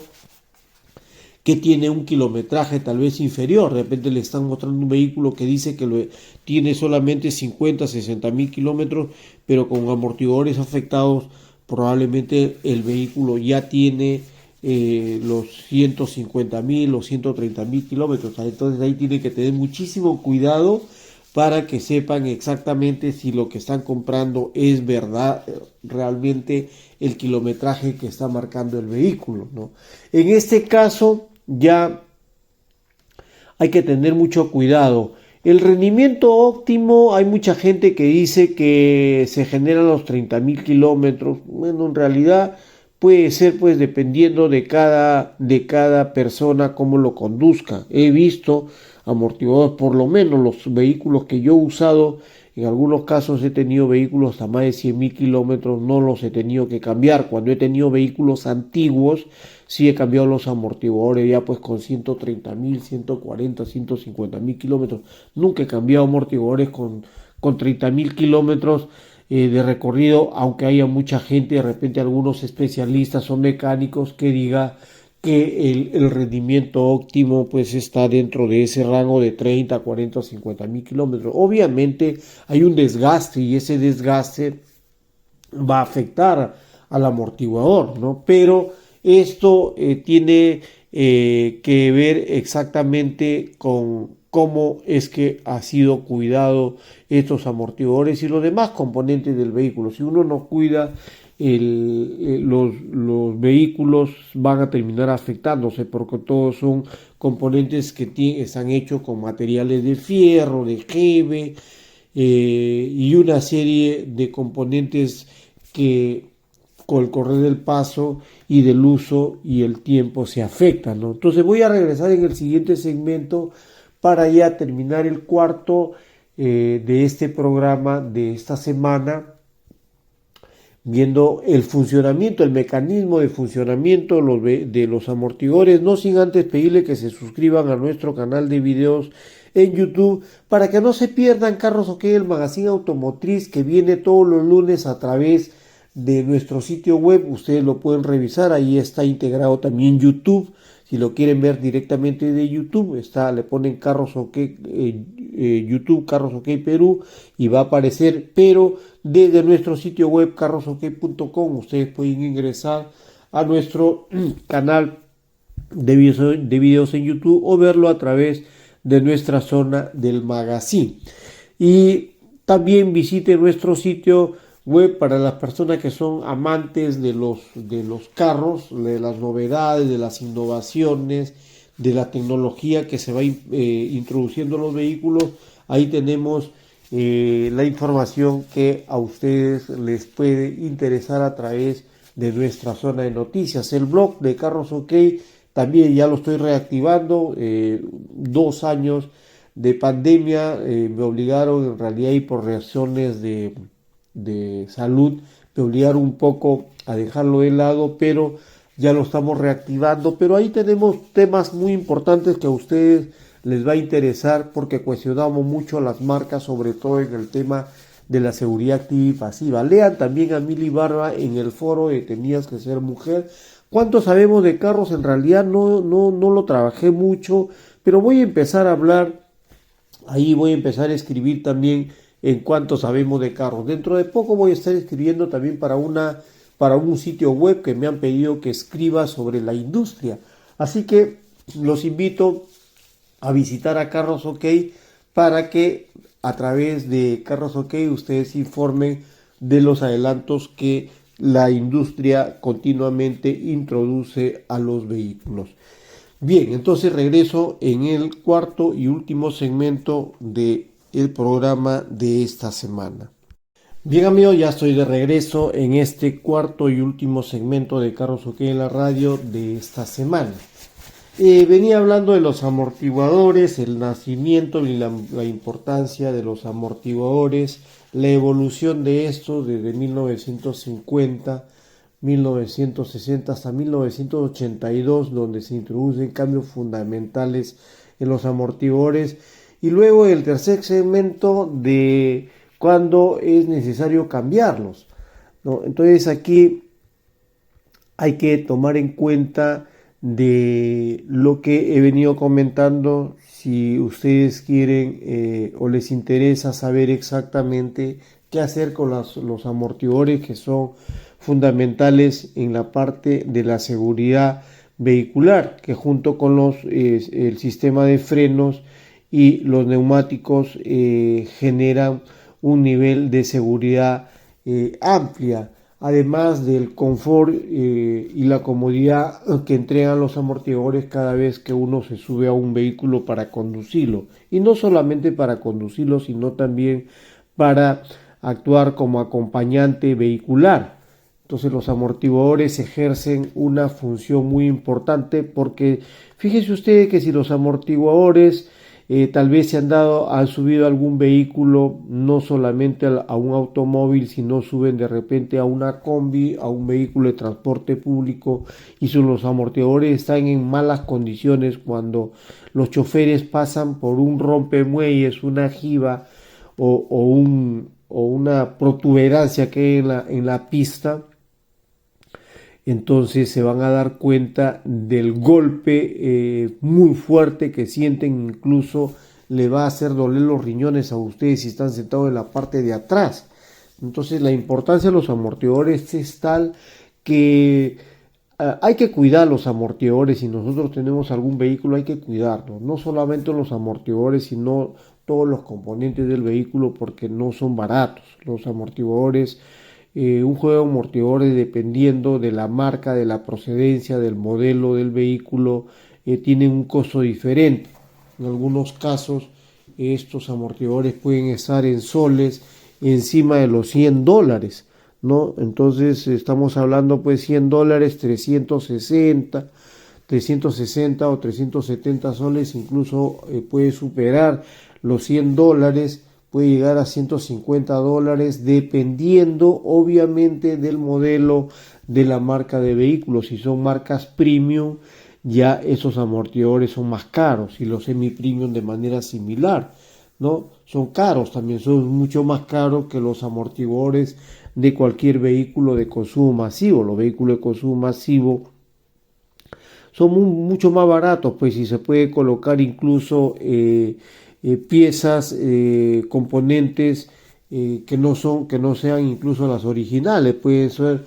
que tiene un kilometraje tal vez inferior. De repente le están mostrando un vehículo que dice que tiene solamente 50, 60.000 kilómetros, pero con amortiguadores afectados, probablemente el vehículo ya tiene los 150.000 o 130.000 kilómetros. Entonces ahí tiene que tener muchísimo cuidado para que sepan exactamente si lo que están comprando es verdad, realmente el kilometraje que está marcando el vehículo, ¿no? En este caso ya hay que tener mucho cuidado. El rendimiento óptimo, hay mucha gente que dice que se generan los 30.000 kilómetros. Bueno, en realidad puede ser pues dependiendo de cada persona cómo lo conduzca. He visto amortiguadores, por lo menos los vehículos que yo he usado, en algunos casos he tenido vehículos a más de 100.000 kilómetros, no los he tenido que cambiar. Cuando he tenido vehículos antiguos, sí he cambiado los amortiguadores ya pues con 130.000, 140, 150.000 kilómetros. Nunca he cambiado amortiguadores con 30.000 kilómetros de recorrido, aunque haya mucha gente, de repente algunos especialistas o mecánicos que diga que el rendimiento óptimo pues está dentro de ese rango de 30, 40, 50.000 kilómetros. Obviamente hay un desgaste y ese desgaste va a afectar al amortiguador, ¿no? Pero esto tiene que ver exactamente con cómo es que ha sido cuidado estos amortiguadores y los demás componentes del vehículo. Si uno no cuida los vehículos, van a terminar afectándose porque todos son componentes que están hechos con materiales de fierro, de jeve y una serie de componentes que con el correr del paso y del uso y el tiempo se afectan, ¿no? Entonces voy a regresar en el siguiente segmento para ya terminar el cuarto de este programa de esta semana, viendo el funcionamiento, el mecanismo de funcionamiento de los amortiguadores, no sin antes pedirle que se suscriban a nuestro canal de videos en YouTube para que no se pierdan Carros OK, el magazine automotriz que viene todos los lunes a través de nuestro sitio web. Ustedes lo pueden revisar, ahí está integrado también YouTube. Si lo quieren ver directamente de YouTube, le ponen Carros OK, YouTube Carros OK Perú y va a aparecer, pero desde nuestro sitio web carrosok.com ustedes pueden ingresar a nuestro canal de videos en YouTube o verlo a través de nuestra zona del magazine. Y también visite nuestro sitio web para las personas que son amantes de los carros, de las novedades, de las innovaciones, de la tecnología que se va introduciendo en los vehículos. Ahí tenemos la información que a ustedes les puede interesar a través de nuestra zona de noticias. El blog de Carros OK también ya lo estoy reactivando. 2 años de pandemia me obligaron, en realidad, y por razones de salud, me obligaron un poco a dejarlo de lado, pero ya lo estamos reactivando. Pero ahí tenemos temas muy importantes que a ustedes les va a interesar porque cuestionamos mucho a las marcas, sobre todo en el tema de la seguridad activa y pasiva. Lean también a Mili Barba en el foro de Tenías que ser mujer ¿Cuánto sabemos de carros? En realidad no lo trabajé mucho, pero voy a empezar a hablar, ahí voy a empezar a escribir también en cuánto sabemos de carros. Dentro de poco voy a estar escribiendo también para un sitio web que me han pedido que escriba sobre la industria. Así que los invito a visitar a Carros OK para que a través de Carros OK ustedes se informen de los adelantos que la industria continuamente introduce a los vehículos. Bien, entonces regreso en el cuarto y último segmento del programa de esta semana. Bien amigos, ya estoy de regreso en este cuarto y último segmento de Carros OK en la radio de esta semana. Venía hablando de los amortiguadores, el nacimiento y la importancia de los amortiguadores, la evolución de estos desde 1950, 1960 hasta 1982, donde se introducen cambios fundamentales en los amortiguadores, y luego el tercer segmento de cuando es necesario cambiarlos, ¿no? Entonces aquí hay que tomar en cuenta de lo que he venido comentando. Si ustedes quieren o les interesa saber exactamente qué hacer con los amortiguadores que son fundamentales en la parte de la seguridad vehicular, que junto con el sistema de frenos y los neumáticos generan un nivel de seguridad amplia, además del confort y la comodidad que entregan los amortiguadores cada vez que uno se sube a un vehículo para conducirlo, y no solamente para conducirlo, sino también para actuar como acompañante vehicular. Entonces los amortiguadores ejercen una función muy importante, porque fíjese usted que si los amortiguadores tal vez han subido a algún vehículo, no solamente a un automóvil, sino suben de repente a una combi, a un vehículo de transporte público, y si los amortiguadores están en malas condiciones, cuando los choferes pasan por un rompemuelles, una jiba o una protuberancia que hay en la pista, entonces se van a dar cuenta del golpe muy fuerte que sienten. Incluso le va a hacer doler los riñones a ustedes si están sentados en la parte de atrás. Entonces la importancia de los amortiguadores es tal que hay que cuidar los amortiguadores. Si nosotros tenemos algún vehículo, hay que cuidarlo, no solamente los amortiguadores, sino todos los componentes del vehículo, porque no son baratos los amortiguadores. Un juego de amortiguadores, dependiendo de la marca, de la procedencia, del modelo del vehículo, tienen un costo diferente. En algunos casos estos amortiguadores pueden estar en soles encima de los $100, ¿no? Entonces estamos hablando pues $100, 360 o 370 soles, incluso puede superar los $100, puede llegar a $150, dependiendo obviamente del modelo, de la marca de vehículos. Si son marcas premium, ya esos amortiguadores son más caros, y los semi-premium de manera similar, ¿no? Son caros también, son mucho más caros que los amortiguadores de cualquier vehículo de consumo masivo. Los vehículos de consumo masivo son mucho más baratos, pues, y se puede colocar incluso piezas, componentes que no sean incluso las originales, pueden ser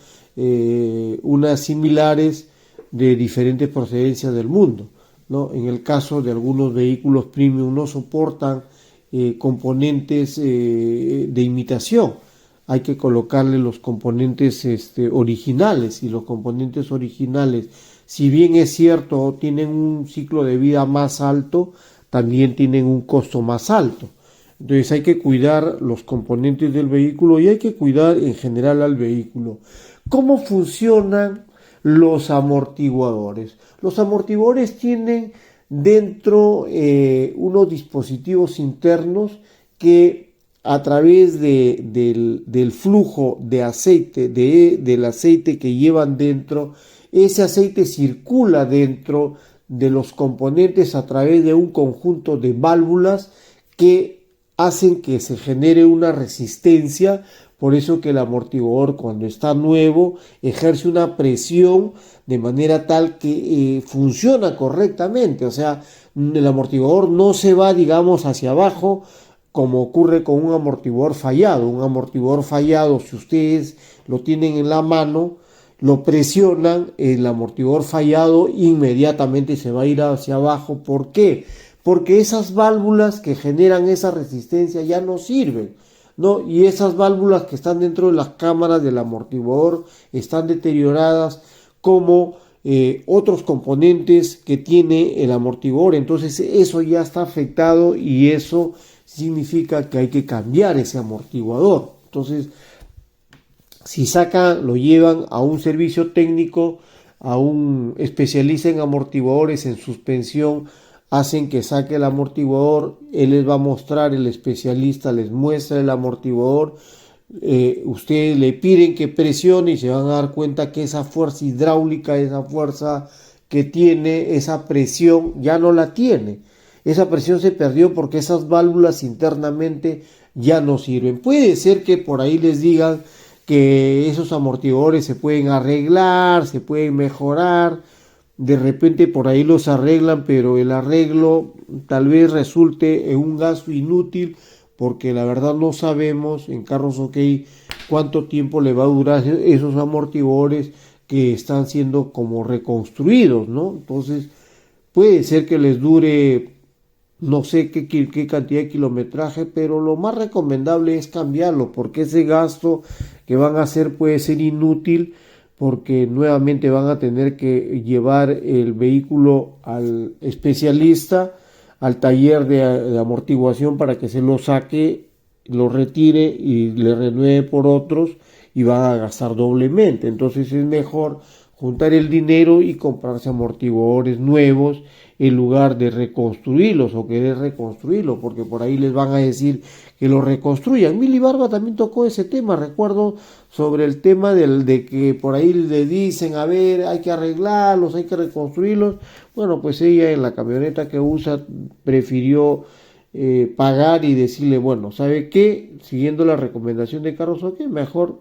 unas similares de diferentes procedencias del mundo, ¿no? En el caso de algunos vehículos premium no soportan componentes de imitación. Hay que colocarle los componentes originales, y los componentes originales, si bien es cierto, tienen un ciclo de vida más alto, también tienen un costo más alto. Entonces hay que cuidar los componentes del vehículo y hay que cuidar en general al vehículo. ¿Cómo funcionan los amortiguadores? Los amortiguadores tienen dentro unos dispositivos internos que, a través del flujo de aceite, del aceite que llevan dentro, ese aceite circula dentro de los componentes a través de un conjunto de válvulas que hacen que se genere una resistencia. Por eso que el amortiguador, cuando está nuevo, ejerce una presión de manera tal que funciona correctamente. O sea, el amortiguador no se va, digamos, hacia abajo como ocurre con un amortiguador fallado. Un amortiguador fallado, si ustedes lo tienen en la mano, lo presionan, el amortiguador fallado inmediatamente se va a ir hacia abajo. ¿Por qué? Porque esas válvulas que generan esa resistencia ya no sirven, ¿no? Y esas válvulas que están dentro de las cámaras del amortiguador están deterioradas, como otros componentes que tiene el amortiguador. Entonces eso ya está afectado y eso significa que hay que cambiar ese amortiguador. Entonces, si sacan, lo llevan a un servicio técnico, a un especialista en amortiguadores, en suspensión, hacen que saque el amortiguador, él les va a mostrar, el especialista les muestra el amortiguador, ustedes le piden que presione y se van a dar cuenta que esa fuerza hidráulica, esa fuerza que tiene, esa presión ya no la tiene. Esa presión se perdió porque esas válvulas internamente ya no sirven. Puede ser que por ahí les digan que esos amortiguadores se pueden arreglar, se pueden mejorar, de repente por ahí los arreglan, pero el arreglo tal vez resulte en un gasto inútil, porque la verdad no sabemos en Carros OK cuánto tiempo le va a durar esos amortiguadores que están siendo como reconstruidos, ¿no? Entonces puede ser que les dure no sé qué cantidad de kilometraje, pero lo más recomendable es cambiarlo, porque ese gasto que van a hacer puede ser inútil, porque nuevamente van a tener que llevar el vehículo al especialista, al taller de amortiguación, para que se lo saque, lo retire y le renueve por otros, y van a gastar doblemente. Entonces es mejor juntar el dinero y comprarse amortiguadores nuevos en lugar de reconstruirlos o querer reconstruirlos, porque por ahí les van a decir que lo reconstruyan. Mili Barba también tocó ese tema, recuerdo, sobre el tema de que por ahí le dicen, a ver, hay que arreglarlos, hay que reconstruirlos. Bueno, pues ella en la camioneta que usa prefirió pagar y decirle, bueno, ¿sabe qué? Siguiendo la recomendación de Carlos Oque, mejor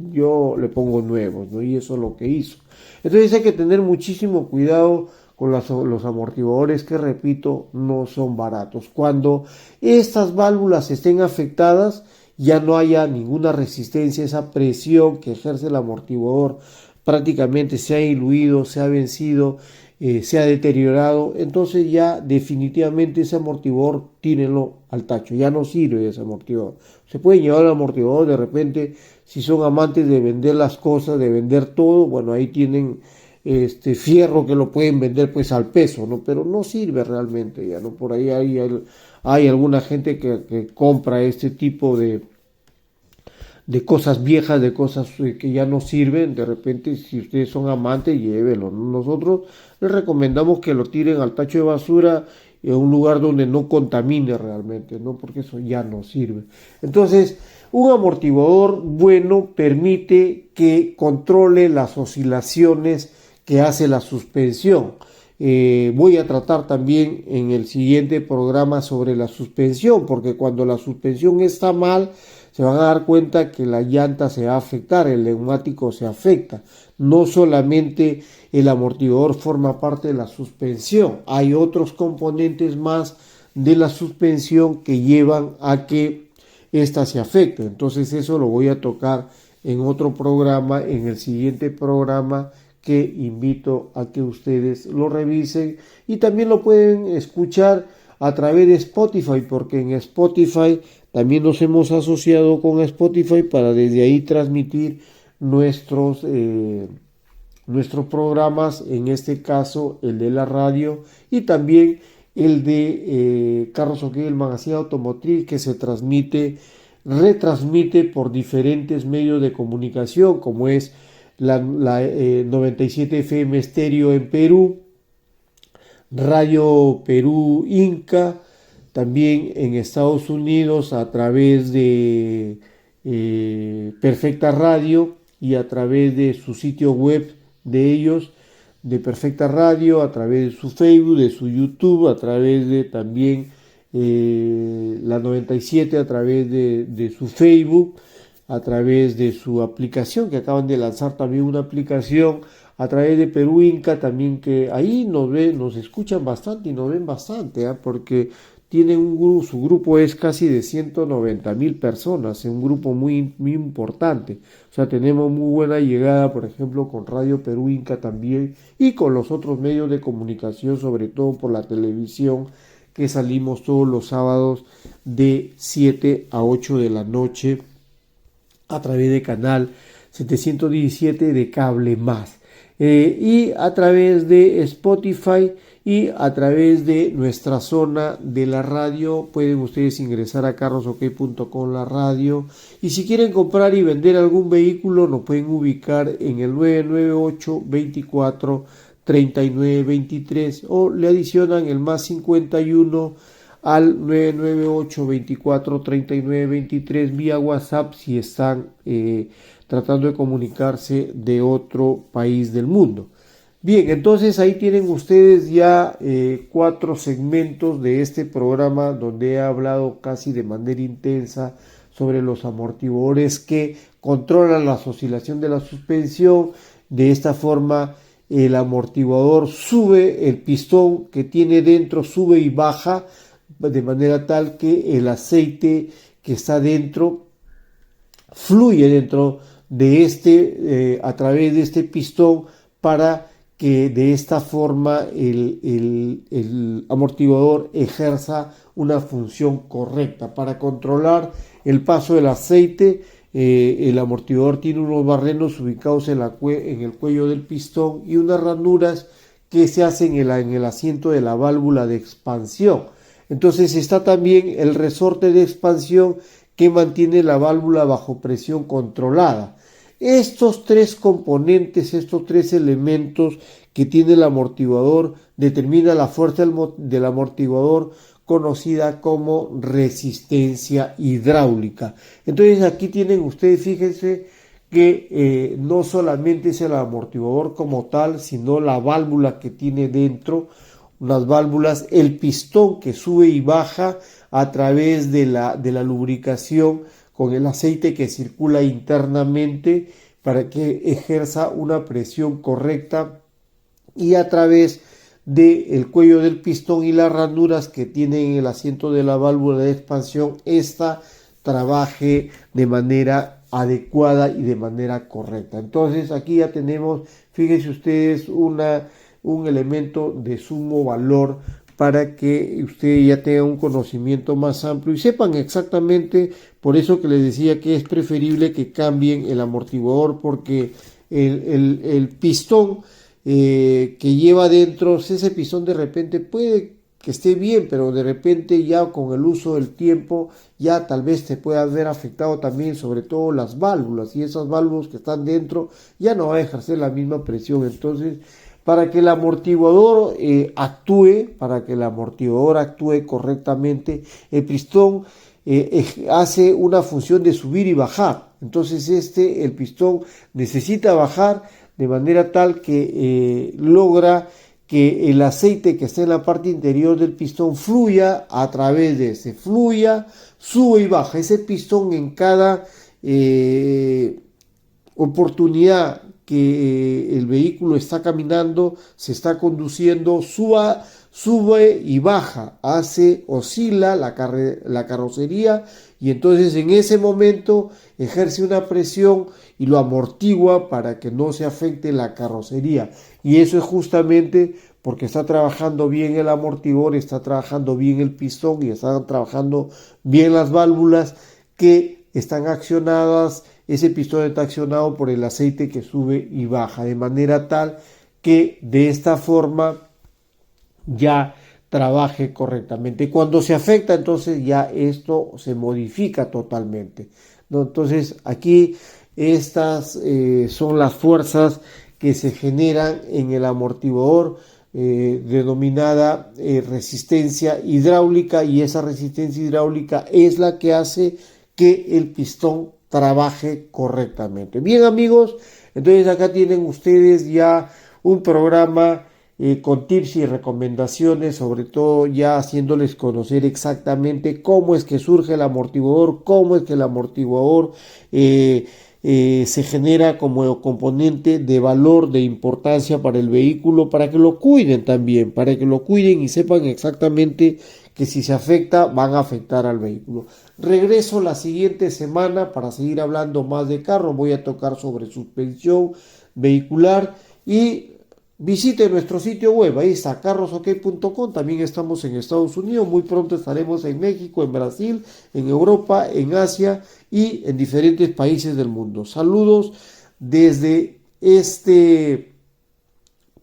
yo le pongo nuevos, ¿no? Y eso es lo que hizo. Entonces hay que tener muchísimo cuidado con los amortiguadores, que repito, no son baratos. Cuando estas válvulas estén afectadas, ya no haya ninguna resistencia, esa presión que ejerce el amortiguador prácticamente se ha diluido, se ha vencido, se ha deteriorado, entonces ya definitivamente ese amortiguador tírenlo al tacho, ya no sirve ese amortiguador. Se puede llevar el amortiguador de repente, si son amantes de vender las cosas, de vender todo, bueno, ahí tienen fierro que lo pueden vender pues al peso, ¿no? Pero no sirve realmente ya, ¿no? Por ahí hay alguna gente que compra este tipo de cosas viejas, de cosas que ya no sirven. De repente, si ustedes son amantes, llévenlo, ¿no? Nosotros les recomendamos que lo tiren al tacho de basura, en un lugar donde no contamine realmente, ¿no? Porque eso ya no sirve. Entonces, un amortiguador bueno permite que controle las oscilaciones que hace la suspensión. Voy a tratar también en el siguiente programa sobre la suspensión, porque cuando la suspensión está mal, se van a dar cuenta que la llanta se va a afectar, el neumático se afecta. No solamente el amortiguador forma parte de la suspensión, hay otros componentes más de la suspensión que llevan a que ésta se afecte. Entonces eso lo voy a tocar en otro programa, en el siguiente programa, que invito a que ustedes lo revisen, y también lo pueden escuchar a través de Spotify, porque en Spotify también nos hemos asociado con Spotify para desde ahí transmitir nuestros programas, en este caso el de la radio y también el de Carros OK, el magazine automotriz, que se retransmite por diferentes medios de comunicación, como es la 97 FM estéreo en Perú, Radio Perú Inca, también en Estados Unidos a través de Perfecta Radio, y a través de su sitio web de ellos, de Perfecta Radio, a través de su Facebook, de su YouTube, a través de también la 97 a través de su Facebook, a través de su aplicación, que acaban de lanzar también una aplicación, a través de Perú Inca también, que ahí nos escuchan bastante y nos ven bastante, porque tienen su grupo es casi de 190.000 personas, es un grupo muy, muy importante. O sea, tenemos muy buena llegada, por ejemplo, con Radio Perú Inca también y con los otros medios de comunicación, sobre todo por la televisión, que salimos todos los sábados de 7 a 8 de la noche a través de canal 717 de Cable Más. Y a través de Spotify y a través de nuestra zona de la radio pueden ustedes ingresar a carrosok.com la radio, y si quieren comprar y vender algún vehículo nos pueden ubicar en el 998 24 39 23 o le adicionan el más 51 al 998 24 39 23 vía WhatsApp si están tratando de comunicarse de otro país del mundo. Bien, entonces ahí tienen ustedes ya 4 segmentos de este programa donde he hablado casi de manera intensa sobre los amortiguadores que controlan la oscilación de la suspensión. De esta forma el amortiguador sube, el pistón que tiene dentro sube y baja de manera tal que el aceite que está dentro fluye dentro de a través de este pistón, para que de esta forma el amortiguador ejerza una función correcta. Para controlar el paso del aceite, el amortiguador tiene unos barrenos ubicados en el cuello del pistón y unas ranuras que se hacen en el asiento de la válvula de expansión. Entonces está también el resorte de expansión que mantiene la válvula bajo presión controlada. Estos 3 componentes, estos 3 elementos que tiene el amortiguador, determina la fuerza del amortiguador, conocida como resistencia hidráulica. Entonces aquí tienen ustedes, fíjense que no solamente es el amortiguador como tal, sino la válvula que tiene dentro, unas válvulas, el pistón que sube y baja a través de la lubricación con el aceite que circula internamente para que ejerza una presión correcta, y a través del cuello del pistón y las ranuras que tienen el asiento de la válvula de expansión, esta trabaje de manera adecuada y de manera correcta. Entonces aquí ya tenemos, fíjense ustedes, un elemento de sumo valor para que ustedes ya tengan un conocimiento más amplio y sepan exactamente. Por eso que les decía que es preferible que cambien el amortiguador, porque el pistón que lleva dentro, ese pistón de repente puede que esté bien, pero de repente ya con el uso del tiempo ya tal vez te pueda haber afectado también, sobre todo las válvulas, y esas válvulas que están dentro ya no van a ejercer la misma presión. Entonces, para que el amortiguador actúe correctamente, el pistón hace una función de subir y bajar. Entonces el pistón necesita bajar de manera tal que logra que el aceite que está en la parte interior del pistón fluya a través de sube y baja. Ese pistón en cada oportunidad que el vehículo está caminando, se está conduciendo, sube y baja, oscila la carrocería, y entonces en ese momento ejerce una presión y lo amortigua para que no se afecte la carrocería. Y eso es justamente porque está trabajando bien el amortiguador, está trabajando bien el pistón y están trabajando bien las válvulas que están accionadas. Ese pistón está accionado por el aceite que sube y baja, de manera tal que de esta forma ya trabaje correctamente. Cuando se afecta, entonces ya esto se modifica totalmente, ¿no? Entonces aquí estas son las fuerzas que se generan en el amortiguador, denominada resistencia hidráulica, y esa resistencia hidráulica es la que hace que el pistón trabaje correctamente. Bien, amigos, entonces acá tienen ustedes ya un programa con tips y recomendaciones, sobre todo ya haciéndoles conocer exactamente cómo es que surge el amortiguador, cómo es que el amortiguador se genera como componente de valor, de importancia para el vehículo, para que lo cuiden también, para que lo cuiden y sepan exactamente que si se afecta, van a afectar al vehículo. Regreso la siguiente semana para seguir hablando más de carro. Voy a tocar sobre suspensión vehicular y visite nuestro sitio web, ahí está carrosok.com. También estamos en Estados Unidos, muy pronto estaremos en México, en Brasil, en Europa, en Asia y en diferentes países del mundo. Saludos desde este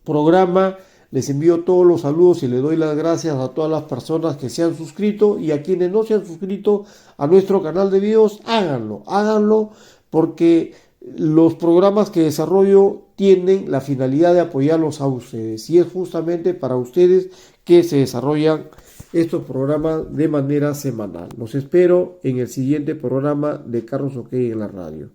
programa. Les envío todos los saludos y les doy las gracias a todas las personas que se han suscrito, y a quienes no se han suscrito a nuestro canal de videos, háganlo porque los programas que desarrollo tienen la finalidad de apoyarlos a ustedes, y es justamente para ustedes que se desarrollan estos programas de manera semanal. Los espero en el siguiente programa de Carlos OK en la radio.